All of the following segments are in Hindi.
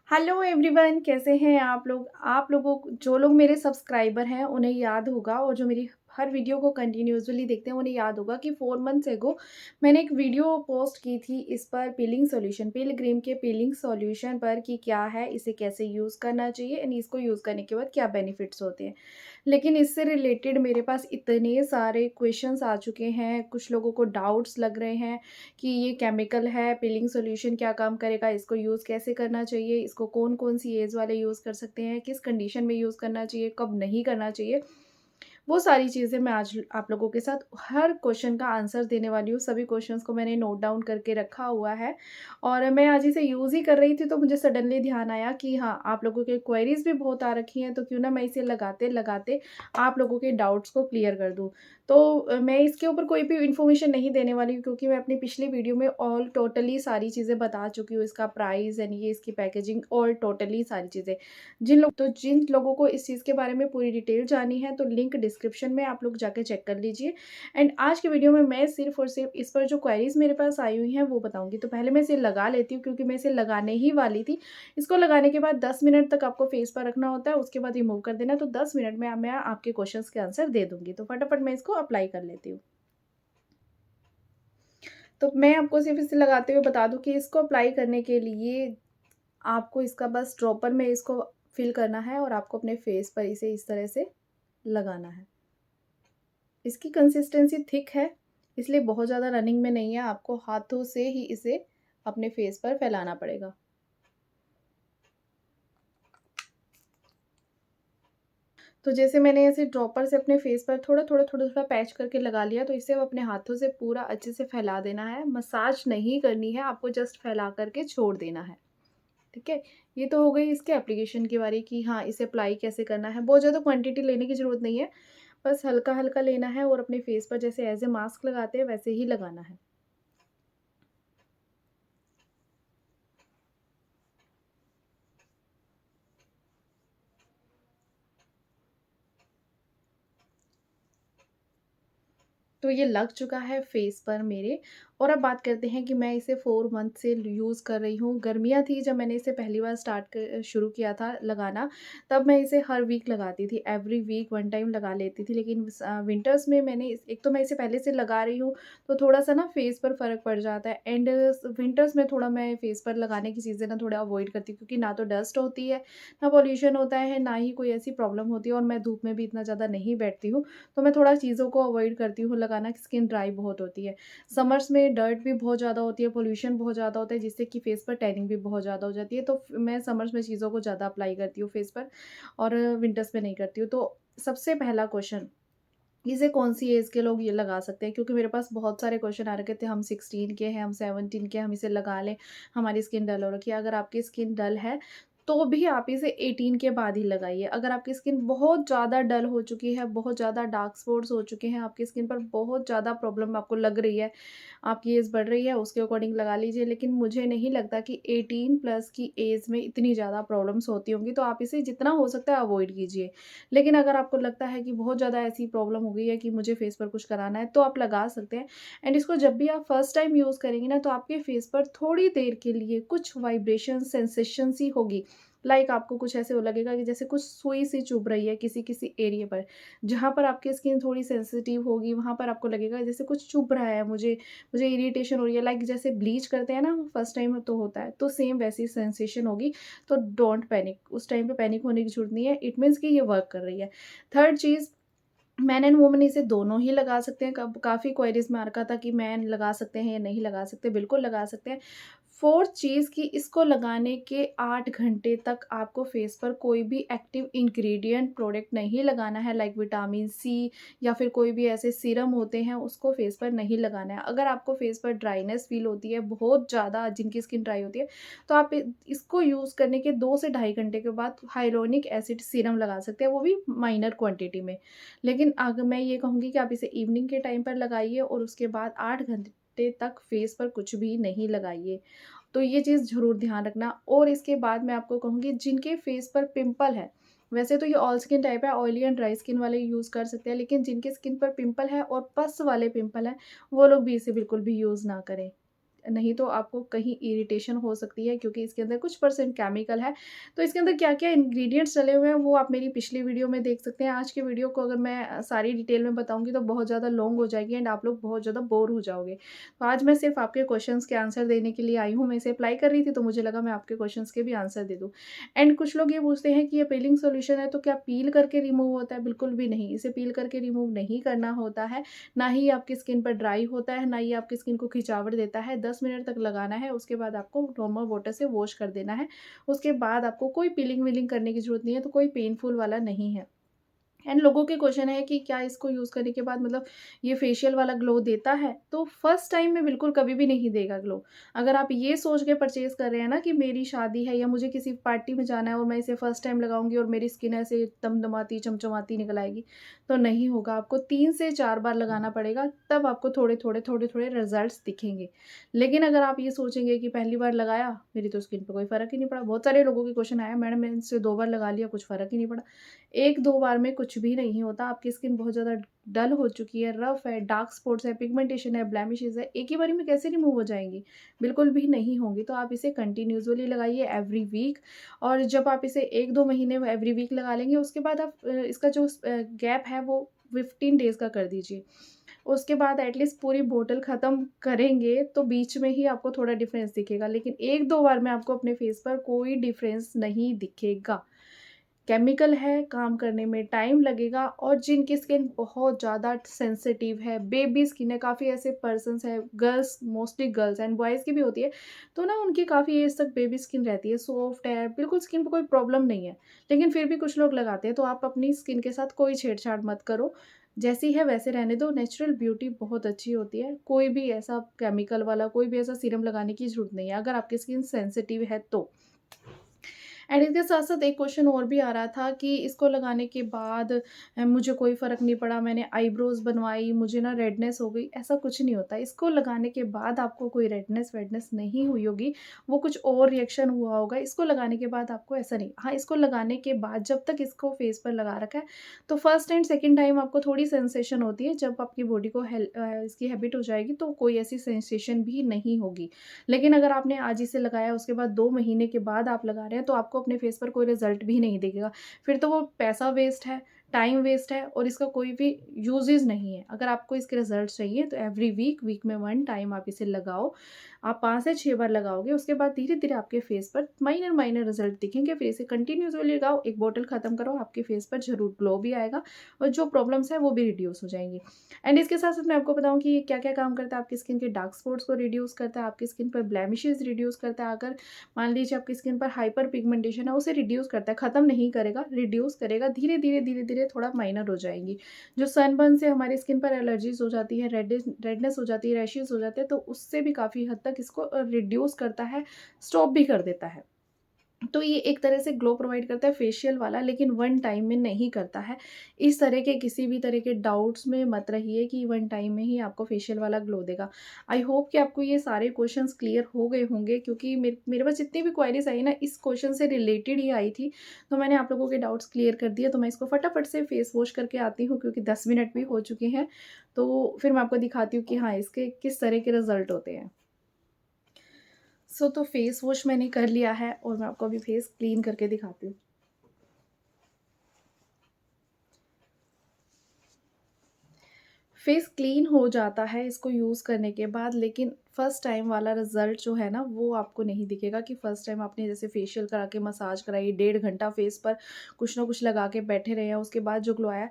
हेलो एवरीवन, कैसे हैं आप लोग? आप लोगों को जो लोग मेरे सब्सक्राइबर हैं उन्हें याद होगा और जो मेरी हर वीडियो को कंटिन्यूअसली देखते हैं उन्हें याद होगा कि 4 मंथ्स एगो मैंने एक वीडियो पोस्ट की थी इस पर पीलिंग सॉल्यूशन पिलग्रिम के पीलिंग सॉल्यूशन पर कि क्या है, इसे कैसे यूज़ करना चाहिए एंड इसको यूज़ करने के बाद क्या बेनिफिट्स होते हैं। लेकिन इससे रिलेटेड मेरे पास इतने सारे क्वेश्चंस आ चुके हैं, कुछ लोगों को डाउट्स लग रहे हैं कि ये केमिकल है, पीलिंग सॉल्यूशन क्या काम करेगा, इसको यूज़ कैसे करना चाहिए, इसको कौन-कौन सी एज वाले यूज़ कर सकते हैं, किस कंडीशन में यूज़ करना चाहिए, कब नहीं करना चाहिए। वो सारी चीज़ें मैं आज आप लोगों के साथ हर क्वेश्चन का आंसर देने वाली हूँ। सभी क्वेश्चंस को मैंने नोट डाउन करके रखा हुआ है और मैं आज इसे यूज़ ही कर रही थी तो मुझे सडनली ध्यान आया कि हाँ, आप लोगों के क्वेरीज़ भी बहुत आ रखी हैं, तो क्यों ना मैं इसे लगाते-लगाते आप लोगों के डाउट्स को क्लियर कर दूँ। तो मैं इसके ऊपर कोई भी इन्फॉर्मेशन नहीं देने वाली हूँ क्योंकि मैं अपनी पिछली वीडियो में ऑल टोटली सारी चीज़ें बता चुकी हूँ, इसका प्राइस एंड ये इसकी पैकेजिंग ऑल टोटली सारी चीज़ें। जिन लोगों को इस चीज़ के बारे में पूरी डिटेल जाननी है तो लिंक डिस्क्रिप्शन में आप लोग जाके चेक कर लीजिए। एंड आज की वीडियो में मैं सिर्फ़ और सिर्फ़ इस पर जो क्वेरीज़ मेरे पास आई हुई हैं वो बताऊँगी। तो पहले मैं इसे लगा लेती हूँ क्योंकि मैं इसे लगाने ही वाली थी। इसको लगाने के बाद 10 मिनट तक आपको फेस पर रखना होता है, उसके बाद रिमूव कर देना है, तो 10 मिनट में मैं आपके क्वेश्चंस के आंसर दे दूँगी। तो फटाफट मैं इसको अप्लाई कर लेती हूँ। तो मैं आपको सिर्फ़ इसे लगाते हुए बता दूँ कि इसको अप्लाई करने के लिए आपको इसका बस ड्रॉपर में इसको फ़िल करना है और आपको अपने फेस पर इसे इस तरह से लगाना है। इसकी कंसिस्टेंसी थिक है, इसलिए बहुत ज़्यादा रनिंग में नहीं है, आपको हाथों से ही इसे अपने फेस पर फैलाना पड़ेगा। तो जैसे मैंने ऐसे ड्रॉपर से अपने फेस पर थोड़ा-थोड़ा, थोड़ा-थोड़ा पैच करके लगा लिया, तो इसे अब अपने हाथों से पूरा अच्छे से फैला देना है। मसाज नहीं करनी है, आपको जस्ट फैला कर के छोड़ देना है, ठीक है? ये तो हो गई इसके एप्लीकेशन की बारी कि हाँ, इसे अप्लाई कैसे करना है। बहुत ज़्यादा क्वांटिटी लेने की ज़रूरत नहीं है, बस हल्का-हल्का लेना है और अपने फेस पर जैसे एज़ अ मास्क लगाते हैं, वैसे ही लगाना है। तो ये लग चुका है फेस पर मेरे। और अब बात करते हैं कि मैं इसे 4 मंथ से यूज़ कर रही हूँ। गर्मियाँ थी जब मैंने इसे पहली बार शुरू किया था लगाना, तब मैं इसे हर वीक लगाती थी। एवरी वीक 1 टाइम लगा लेती थी। लेकिन विंटर्स में मैंने इस एक तो मैं इसे पहले से लगा रही हूँ, तो थोड़ा-सा ना फेस पर फ़र्क पड़ जाता है एंड विंटर्स में थोड़ा मैं फेस पर लगाने की चीज़ें ना थोड़ा अवॉइड करती हूँ क्योंकि ना तो डस्ट होती है, ना पॉल्यूशन होता है, ना ही कोई ऐसी प्रॉब्लम होती है और मैं धूप में भी इतना ज़्यादा नहीं बैठती हूँ। तो मैं थोड़ा चीज़ों को अवॉइड करती हूँ लगाना, स्किन ड्राई बहुत होती है। समर्स में डर्ट भी बहुत ज़्यादा होती है, पॉल्यूशन बहुत ज़्यादा होता है जिससे कि फेस पर टैनिंग भी बहुत ज़्यादा हो जाती है। तो मैं समर्स में चीज़ों को ज़्यादा अप्लाई करती हूँ फेस पर और विंटर्स में नहीं करती हूँ। तो सबसे पहला क्वेश्चन, इसे कौन-सी एज के लोग ये लगा सकते हैं? क्योंकि मेरे पास बहुत सारे क्वेश्चन आ रखे थे, हम 16 के हैं, हम 17 के हैं, हम इसे लगा लें, हमारी स्किन डल हो रखी है। अगर आपकी स्किन डल है, तो भी आप इसे 18 के बाद ही लगाइए। अगर आपकी स्किन बहुत ज़्यादा डल हो चुकी है, बहुत ज़्यादा डार्क स्पॉट्स हो चुके हैं, आपकी स्किन पर बहुत ज़्यादा प्रॉब्लम आपको लग रही है, आपकी एज बढ़ रही है, उसके अकॉर्डिंग लगा लीजिए। लेकिन मुझे नहीं लगता कि 18 प्लस की एज में इतनी ज़्यादा प्रॉब्लम्स होती होंगी, तो आप इसे जितना हो सकता है अवॉइड कीजिए। लेकिन अगर आपको लगता है कि बहुत ज़्यादा ऐसी प्रॉब्लम हो गई है कि मुझे फेस पर कुछ कराना है, तो आप लगा सकते हैं। एंड इसको जब भी आप फर्स्ट टाइम यूज़ करेंगे ना, तो आपके फेस पर थोड़ी देर के लिए कुछ वाइब्रेशन सेंसेशन सी होगी। लाइक आपको कुछ ऐसे हो लगेगा कि जैसे कुछ सुई सी चुभ रही है किसी-किसी एरिया पर। जहाँ पर आपकी स्किन थोड़ी सेंसिटिव होगी, वहाँ पर आपको लगेगा जैसे कुछ चुभ रहा है मुझे, मुझे इरिटेशन हो रही है। लाइक जैसे ब्लीच करते हैं ना फर्स्ट टाइम तो होता है, तो सेम वैसी सेंसेशन होगी। तो डोंट पैनिक, उस टाइम पे पैनिक होने की ज़रूरत नहीं है, इट मीन्स कि ये वर्क कर रही है। Third cheese, man and woman इसे दोनों ही लगा सकते हैं। कब काफ़ी क्वेरीज़ में आ रखा था कि मैन लगा सकते हैं या नहीं लगा सकते, बिल्कुल लगा सकते हैं। फोर्थ चीज़ कि इसको लगाने के 8 घंटे तक आपको फेस पर कोई भी एक्टिव इंग्रेडिएंट प्रोडक्ट नहीं लगाना है, लाइक विटामिन सी या फिर कोई भी ऐसे सीरम होते हैं, उसको फेस पर नहीं लगाना है। अगर आपको फेस पर ड्राइनेस फ़ील होती है, बहुत ज़्यादा जिनकी स्किन ड्राई होती है, तो आप इसको यूज़ करने के 2 से ढाई घंटे के बाद हाइलोनिक एसिड सीरम लगा सकते हैं, वो भी माइनर क्वांटिटी में। लेकिन अगर मैं ये कहूँगी कि आप इसे इवनिंग के टाइम पर लगाइए और उसके बाद 8 घंटे तक फेस पर कुछ भी नहीं लगाइए। तो ये चीज़ ज़रूर ध्यान रखना। और इसके बाद मैं आपको कहूँगी जिनके फेस पर पिंपल है, वैसे तो ये ऑल स्किन टाइप है, ऑयली एंड ड्राई स्किन वाले यूज़ कर सकते हैं, लेकिन जिनके स्किन पर पिंपल है और पस वाले पिंपल हैं, वो लोग भी इसे बिल्कुल भी यूज़ ना करें। नहीं तो आपको कहीं इरिटेशन हो सकती है क्योंकि इसके अंदर कुछ परसेंट केमिकल है। तो इसके अंदर क्या-क्या इंग्रीडिएंट्स डले हुए हैं वो आप मेरी पिछली वीडियो में देख सकते हैं। आज की वीडियो को अगर मैं सारी डिटेल में बताऊँगी तो बहुत ज़्यादा लॉन्ग हो जाएगी एंड आप लोग बहुत ज़्यादा बोर हो जाओगे। तो आज मैं सिर्फ़ आपके क्वेश्चंस के आंसर देने के लिए आई हूँ। मैं इसे अप्लाई कर रही थी तो मुझे लगा मैं आपके क्वेश्चंस के भी आंसर दे दूँ। एंड कुछ लोग ये पूछते हैं कि ये पीलिंग सॉल्यूशन है तो क्या पील करके रिमूव होता है? बिल्कुल भी नहीं, इसे पील करके रिमूव नहीं करना होता है। ना ही आपकी स्किन पर ड्राई होता है, ना ही आपकी स्किन को खिंचावट देता है। 10 मिनट तक लगाना है, उसके बाद आपको नॉर्मल वाटर से वॉश कर देना है। उसके बाद आपको कोई पीलिंग-वीलिंग करने की ज़रूरत नहीं है, तो कोई पेनफुल वाला नहीं है। एंड लोगों के क्वेश्चन है कि क्या इसको यूज़ करने के बाद मतलब ये फेशियल वाला ग्लो देता है? तो फर्स्ट टाइम में बिल्कुल कभी भी नहीं देगा ग्लो। अगर आप ये सोच के परचेज़ कर रहे हैं ना कि मेरी शादी है या मुझे किसी पार्टी में जाना है और मैं इसे फर्स्ट टाइम लगाऊँगी और मेरी स्किन ऐसे दमदमाती, चमचमाती निकल आएगी, तो नहीं होगा। आपको 3 से 4 बार लगाना पड़ेगा, तब आपको थोड़े-थोड़े, थोड़े-थोड़े रिज़ल्ट्स दिखेंगे। लेकिन अगर आप ये सोचेंगे कि पहली बार लगाया, मेरी तो स्किन पे कोई फ़र्क ही नहीं पड़ा। बहुत सारे लोगों के क्वेश्चन आया, मैडम मैंने इसे 2 बार लगा लिया, कुछ फ़र्क ही नहीं पड़ा। 1-2 बार में कुछ भी नहीं होता, आपकी स्किन बहुत ज़्यादा डल हो चुकी है, रफ़ है, डार्क स्पॉट्स है, पिगमेंटेशन है, ब्लेमिशेज़ है, एक ही बारी में कैसे रिमूव हो जाएँगी? बिल्कुल भी नहीं होंगी, तो आप इसे कंटिन्यूअसली लगाइए एवरी वीक और जब आप इसे 1-2 महीने एवरी वीक लगा लेंगे, उसके बाद आप इसका जो गैप है वो 15 डेज़ का कर दीजिए। उसके बाद एटलीस्ट पूरी बॉटल ख़त्म करेंगे, तो बीच में ही आपको थोड़ा डिफ़रेंस दिखेगा, लेकिन 1-2 बार में आपको अपने फेस पर कोई डिफ़रेंस नहीं दिखेगा। केमिकल है, काम करने में टाइम लगेगा और जिनकी स्किन बहुत ज़्यादा सेंसिटिव है, बेबी स्किन है, काफ़ी ऐसे पर्सन्स हैं, girls mostly girls and boys की भी होती है, तो ना उनकी काफ़ी एज तक बेबी स्किन रहती है, सॉफ्ट है, बिल्कुल स्किन पे कोई प्रॉब्लम नहीं है। लेकिन फिर भी कुछ लोग लगाते हैं, तो आप अपनी स्किन के साथ कोई छेड़छाड़ मत करो, जैसी है वैसे रहने दो, नेचुरल ब्यूटी बहुत अच्छी होती है, कोई भी ऐसा केमिकल वाला, कोई भी ऐसा सीरम लगाने की ज़रूरत नहीं है, अगर आपकी स्किन सेंसिटिव है तो। एंड इसके साथ-साथ एक क्वेश्चन और भी आ रहा था कि इसको लगाने के बाद मुझे कोई फ़र्क नहीं पड़ा, मैंने आईब्रोज़ बनवाई, मुझे ना रेडनेस हो गई, ऐसा कुछ नहीं होता। इसको लगाने के बाद आपको कोई रेडनेस-वेडनेस नहीं हुई होगी, वो कुछ और रिएक्शन हुआ होगा, इसको लगाने के बाद आपको ऐसा नहीं। हाँ, इसको लगाने के बाद जब तक इसको फेस पर लगा रखा है, तो फर्स्ट एंड सेकंड टाइम आपको थोड़ी सेंसेशन होती है, जब आपकी बॉडी को इसकी हैबिट हो जाएगी, तो कोई ऐसी सेंसेशन भी नहीं होगी। लेकिन अगर आपने आज इसे लगाया उसके बाद 2 महीने के बाद आप लगा रहे हैं तो आपको अपने फेस पर कोई रिज़ल्ट भी नहीं दिखेगा। फिर तो वो पैसा वेस्ट है, टाइम वेस्ट है और इसका कोई भी यूज़ेज़ नहीं है। अगर आपको इसके रिज़ल्ट चाहिए तो एवरी वीक में 1 टाइम आप इसे लगाओ। आप 5 से 6 बार लगाओगे उसके बाद धीरे-धीरे आपके फेस पर माइनर रिज़ल्ट दिखेंगे। फिर इसे कंटिन्यूअसली लगाओ, एक बॉटल खत्म करो, आपके फेस पर ज़रूर ग्लो भी आएगा और जो प्रॉब्लम्स हैं वो भी रिड्यूस हो जाएँगी। एंड इसके साथ-साथ मैं आपको बताऊँ कि ये क्या-क्या काम करता है, आपकी स्किन के डार्क स्पॉट्स को रिड्यूस करता है, आपकी स्किन पर ब्लेमिशेस रिड्यूस करता है। अगर मान लीजिए आपकी स्किन पर हाइपर पिगमेंटेशन है, उसे रिड्यूस करता है, खत्म नहीं करेगा, रिड्यूस करेगा। धीरे-धीरे थोड़ा माइनर हो जाएँगी। जो सनबर्न से हमारी स्किन पर एलर्जीज़ हो जाती है, रेडनेस हो जाती है, रैशेज़ हो जाते हैं, तो उससे भी काफ़ी हद तक इसको रिड्यूस करता है, स्टॉप भी कर देता है। तो ये एक तरह से ग्लो प्रोवाइड करता है फेशियल वाला, लेकिन वन टाइम में नहीं करता है। इस तरह के किसी भी तरह के डाउट्स में मत रहिए कि वन टाइम में ही आपको फेशियल वाला ग्लो देगा। आई होप कि आपको ये सारे क्वेश्चंस क्लियर हो गए होंगे क्योंकि मेरे पास जितनी भी क्वेरीज़ आई ना इस क्वेश्चन से रिलेटेड ही आई थी। तो मैंने आप लोगों के डाउट्स क्लियर कर दिए, तो मैं इसको फटाफट से फेस वॉश करके आती हूँ क्योंकि 10 मिनट भी हो चुके हैं। तो फिर मैं आपको दिखाती हूँ कि हाँ, इसके किस तरह के रिज़ल्ट होते हैं। तो फेस वॉश मैंने कर लिया है और मैं आपको अभी फेस क्लीन करके दिखाती हूँ। फेस क्लीन हो जाता है इसको यूज़ करने के बाद, लेकिन फर्स्ट टाइम वाला रिज़ल्ट जो है ना वो आपको नहीं दिखेगा कि फर्स्ट टाइम आपने जैसे फेशियल करा के मसाज कराई, 1.5 घंटा फेस पर कुछ ना कुछ लगा के बैठे रहे हैं, उसके बाद जो ग्लो आया।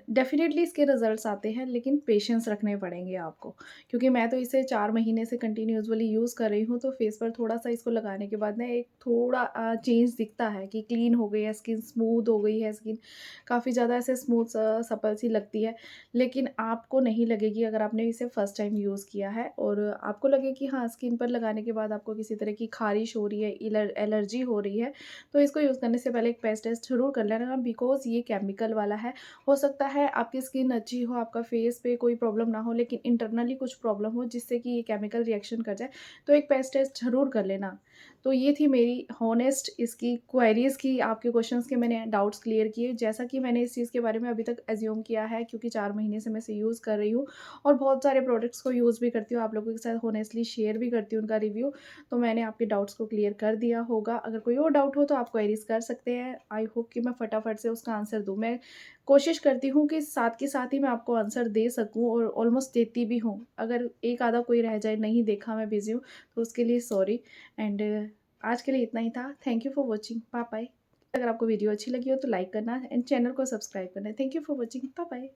डेफ़िनेटली इसके रिज़ल्ट्स आते हैं, लेकिन पेशेंस रखने पड़ेंगे आपको, क्योंकि मैं तो इसे 4 महीने से कंटिन्यूअसली यूज़ कर रही हूँ, तो फेस पर थोड़ा-सा इसको लगाने के बाद ना एक थोड़ा चेंज दिखता है कि क्लीन हो गई है स्किन, स्मूथ हो गई है स्किन, काफ़ी ज़्यादा ऐसे स्मूथ सपल सी लगती है। लेकिन आपको नहीं लगेगी अगर आपने इसे फर्स्ट टाइम यूज़ किया है और आपको लगे कि हाँ, स्किन पर लगाने के बाद आपको किसी तरह की ख़ारिश हो रही है, एलर्जी हो रही है, तो इसको यूज़ करने से पहले एक पेस्ट टेस्ट ज़रूर कर लेना बिकॉज़ ये केमिकल वाला है। हो सकता है आपकी स्किन अच्छी हो, आपका फेस पे कोई प्रॉब्लम ना हो, लेकिन इंटरनली कुछ प्रॉब्लम हो जिससे कि ये केमिकल रिएक्शन कर जाए, तो एक पेस्ट टेस्ट ज़रूर कर लेना। तो ये थी मेरी हॉनेस्ट इसकी क्वेरीज़ की, आपके क्वेश्चंस के मैंने डाउट्स क्लियर किए। जैसा कि मैंने इस चीज़ के बारे में अभी तक अज़्यूम किया है, क्योंकि 4 महीने से मैं इसे यूज़ कर रही हूँ और बहुत सारे प्रोडक्ट्स को यूज़ भी करती हूँ, आप लोगों के साथ हॉनेस्टली शेयर भी करती हूँ उनका रिव्यू। तो मैंने आपके डाउट्स को क्लियर कर दिया होगा। अगर कोई और डाउट हो तो आप क्वेरीज़ कर सकते हैं। आई होप कि मैं फटाफट से उसका आंसर दूँ। मैं कोशिश करती हूँ कि साथ के साथ ही मैं आपको आंसर दे सकूँ और ऑलमोस्ट देती भी हूँ। अगर एक आधा कोई रह जाए, नहीं देखा, मैं बिज़ी हूँ, तो उसके लिए सॉरी। एंड आज के लिए इतना ही था। Thank you for watching. Bye bye. अगर आपको वीडियो अच्छी लगी हो तो लाइक करना एंड चैनल को सब्सक्राइब करना। थैंक you for watching. Bye bye.